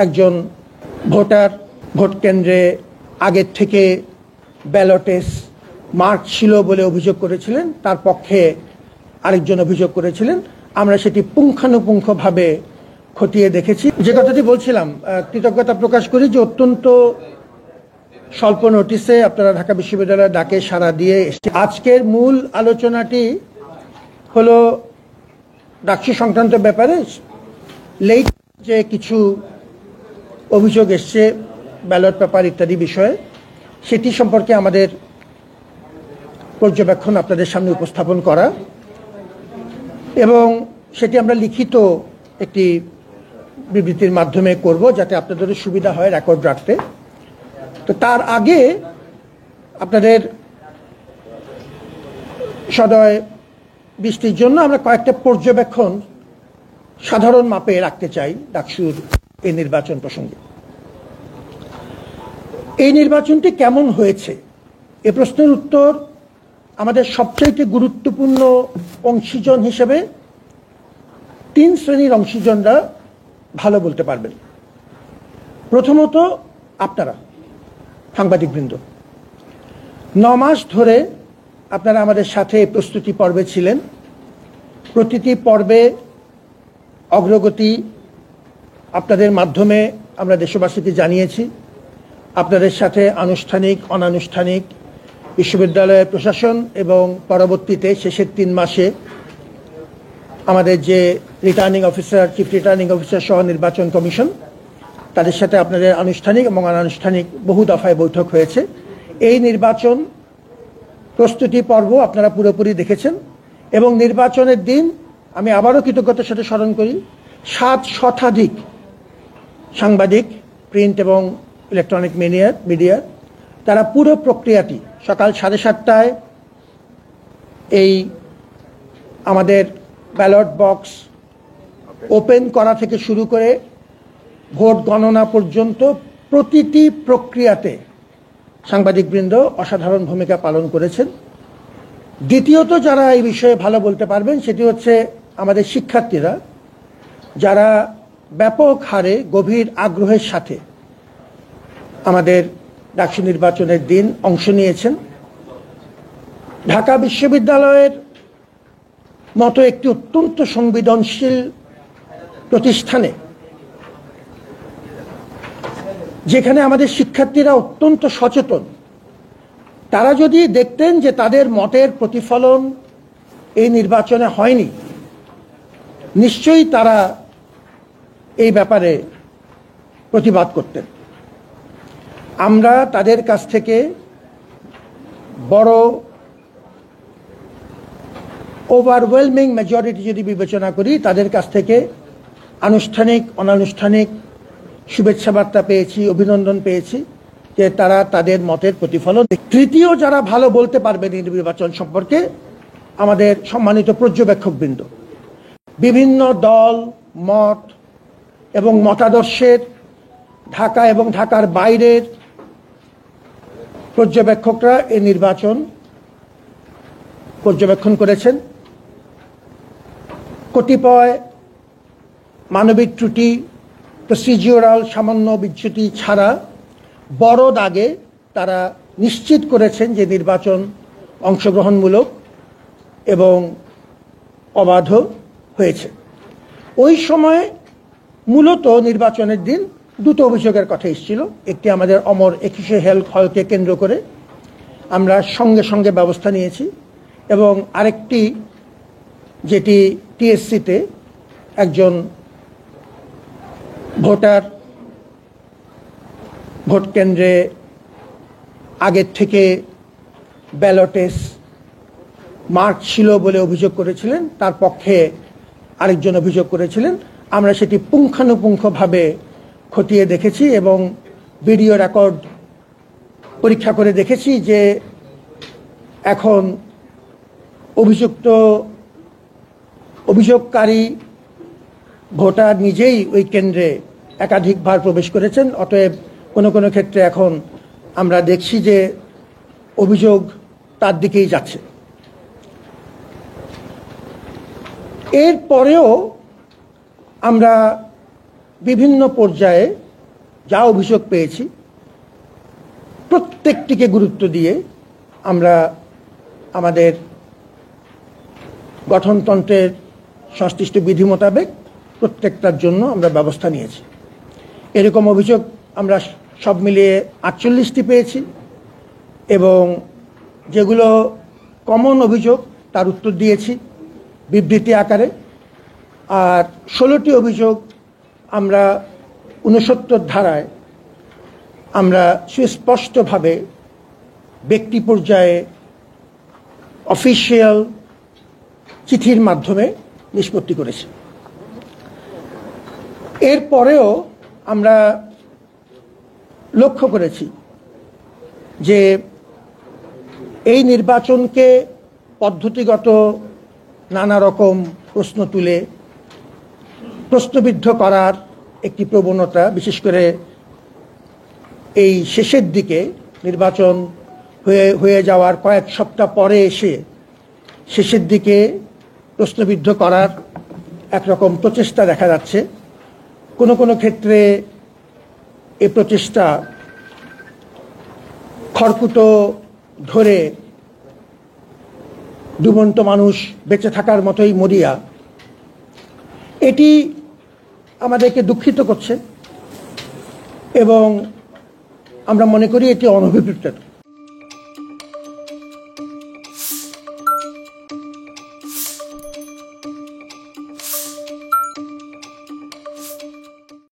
একজন voter vote কেন্দ্রে আগের থেকে ব্যালটেস মার্ক ছিল বলে অভিযোগ করেছিলেন, তার পক্ষে আরেকজন অভিযোগ করেছিলেন। আমরা সেটি পুঙ্খানুপুঙ্খভাবে খতিয়ে দেখেছি। যে কথাটি বলছিলাম, কৃতজ্ঞতা প্রকাশ করি যে অত্যন্ত স্বল্প নোটিসে আপনারা ঢাকা বিশ্ববিদ্যালয়ের ডাকে সাড়া দিয়ে এসেছে। আজকের মূল আলোচনাটি হলো ডাকসু সংক্রান্ত ব্যাপারে লেট যে কিছু অভিযোগ এসছে ব্যালট পেপার ইত্যাদি বিষয়ে, সেটি সম্পর্কে আমাদের পর্যবেক্ষণ আপনাদের সামনে উপস্থাপন করা, এবং সেটি আমরা লিখিত একটি বিবৃতির মাধ্যমে করব যাতে আপনাদের সুবিধা হয় রেকর্ড রাখতে। তো তার আগে আপনাদের সদয় দৃষ্টির জন্য আমরা কয়েকটা পর্যবেক্ষণ সাধারণ মাপে রাখতে চাই ডাকসুর এই নির্বাচন প্রসঙ্গে। এই নির্বাচনটি কেমন হয়েছে এ প্রশ্নের উত্তর আমাদের সবচাইতে গুরুত্বপূর্ণ অংশীজন হিসেবে তিন শ্রেণীর অংশীজনরা ভালো বলতে পারবেন। প্রথমত আপনারা সাংবাদিকবৃন্দ, 9 মাস ধরে আপনারা আমাদের সাথে প্রস্তুতি পর্বে ছিলেন। প্রতিটি পর্বে অগ্রগতি আপনাদের মাধ্যমে আমরা দেশবাসীকে জানিয়েছি। আপনাদের সাথে আনুষ্ঠানিক অনানুষ্ঠানিক বিশ্ববিদ্যালয়ের প্রশাসন এবং পরবর্তীতে শেষের 3 মাসে আমাদের যে returning officer, chief returning officer সহ নির্বাচন কমিশন, তাদের সাথে আপনাদের আনুষ্ঠানিক এবং অনানুষ্ঠানিক বহু দফায় বৈঠক হয়েছে। এই নির্বাচন প্রস্তুতি পর্ব আপনারা পুরোপুরি দেখেছেন, এবং নির্বাচনের দিন আমি আবারও কৃতজ্ঞতার সাথে স্মরণ করি 7 শতাধিক সাংবাদিক, প্রিন্ট এবং ইলেকট্রনিক মিডিয়া তারা পুরো প্রক্রিয়াটি সকাল 7:30টায় এই আমাদের ব্যালট বক্স ওপেন করা থেকে শুরু করে ভোট গণনা পর্যন্ত প্রতিটি প্রক্রিয়াতে সাংবাদিকবৃন্দ অসাধারণ ভূমিকা পালন করেছেন। দ্বিতীয়ত যারা এই বিষয়ে ভালো বলতে পারবেন সেটি হচ্ছে আমাদের শিক্ষার্থীরা, যারা ব্যাপক হারে গভীর আগ্রহের সাথে আমাদের ডাকসু নির্বাচনের দিন অংশ নিয়েছেন। ঢাকা বিশ্ববিদ্যালয়ের মতো একটি অত্যন্ত সংবেদনশীল প্রতিষ্ঠানে, যেখানে আমাদের শিক্ষার্থীরা অত্যন্ত সচেতন, তারা যদি দেখতেন যে তাদের মতের প্রতিফলন এই নির্বাচনে হয়নি, নিশ্চয়ই তারা এই ব্যাপারে প্রতিবাদ করতেন। আমরা তাদের কাছ থেকে বড় ওভারওয়েলমিং মেজরিটি যদি বিবেচনা করি, তাদের কাছ থেকে আনুষ্ঠানিক অনানুষ্ঠানিক শুভেচ্ছা বার্তা পেয়েছি, অভিনন্দন পেয়েছি যে তারা তাদের মতের প্রতিফলন। তৃতীয় যারা ভালো বলতে পারবেন এই নির্বাচন সম্পর্কে, আমাদের সম্মানিত পর্যবেক্ষকবৃন্দ, বিভিন্ন দল, মত এবং মতাদর্শের ঢাকা এবং ঢাকার বাইরের পর্যবেক্ষকরা এই নির্বাচন পর্যবেক্ষণ করেছেন। কতিপয় মানবিক ত্রুটি, প্রসিডিউরাল সামান্য বিচ্যুতি ছাড়া বড় দাগে তারা নিশ্চিত করেছেন যে নির্বাচন অংশগ্রহণমূলক এবং অবাধ হয়েছে। ওই সময়ে মূলত নির্বাচনের দিন দুটো অভিযোগের কথা এসেছিল। একটি আমাদের অমর 21শে হেলথ হলকে কেন্দ্র করে আমরা সঙ্গে সঙ্গে ব্যবস্থা নিয়েছি, এবং আরেকটি যেটি টিএসসিতে একজন ভোটার ভোট কেন্দ্রে আগের থেকে ব্যালটেস মার্ক ছিল বলে অভিযোগ করেছিলেন, তার পক্ষে আরেকজন অভিযোগ করেছিলেন। আমরা সেটি পুঙ্খানুপুঙ্খভাবে খতিয়ে দেখেছি এবং ভিডিও রেকর্ড পরীক্ষা করে দেখেছি যে এখন অভিযোগকারী ভোটার নিজেই ওই কেন্দ্রে একাধিকবার প্রবেশ করেছেন। অতএব কোনো কোনো ক্ষেত্রে এখন আমরা দেখছি যে অভিযোগ তার দিকেই যাচ্ছে। এরপরেও আমরা বিভিন্ন পর্যায়ে যা অভিযোগ পেয়েছি প্রত্যেকটিকে গুরুত্ব দিয়ে আমরা আমাদের গঠনতন্ত্রের সংশ্লিষ্ট বিধি মোতাবেক প্রত্যেকটার জন্য আমরা ব্যবস্থা নিয়েছি। এরকম অভিযোগ আমরা সব মিলিয়ে 48টি পেয়েছি এবং যেগুলো কমন অভিযোগ তার উত্তর দিয়েছি বিবৃতি আকারে। আর 16টি অভিযোগ আমরা 69 ধারায় আমরা সুস্পষ্টভাবে ব্যক্তি পর্যায়ে অফিসিয়াল চিঠির মাধ্যমে নিষ্পত্তি করেছি। এরপরেও আমরা লক্ষ্য করেছি যে এই নির্বাচনকে পদ্ধতিগত নানা রকম প্রশ্ন তুলে প্রশ্নবিদ্ধ করার একটি প্রবণতা, বিশেষ করে এই শেষের দিকে নির্বাচন হয়ে যাওয়ার কয়েক সপ্তাহ পরে এসে শেষের দিকে প্রশ্নবিদ্ধ করার একরকম প্রচেষ্টা দেখা যাচ্ছে। কোনো কোনো ক্ষেত্রে এ প্রচেষ্টা খড়কুটো ধরে ডুবন্ত মানুষ বেঁচে থাকার মতোই মরিয়া। এটি আমাদেরকে দুঃখিত করছে এবং আমরা মনে করি এটি অনভিপ্রেত।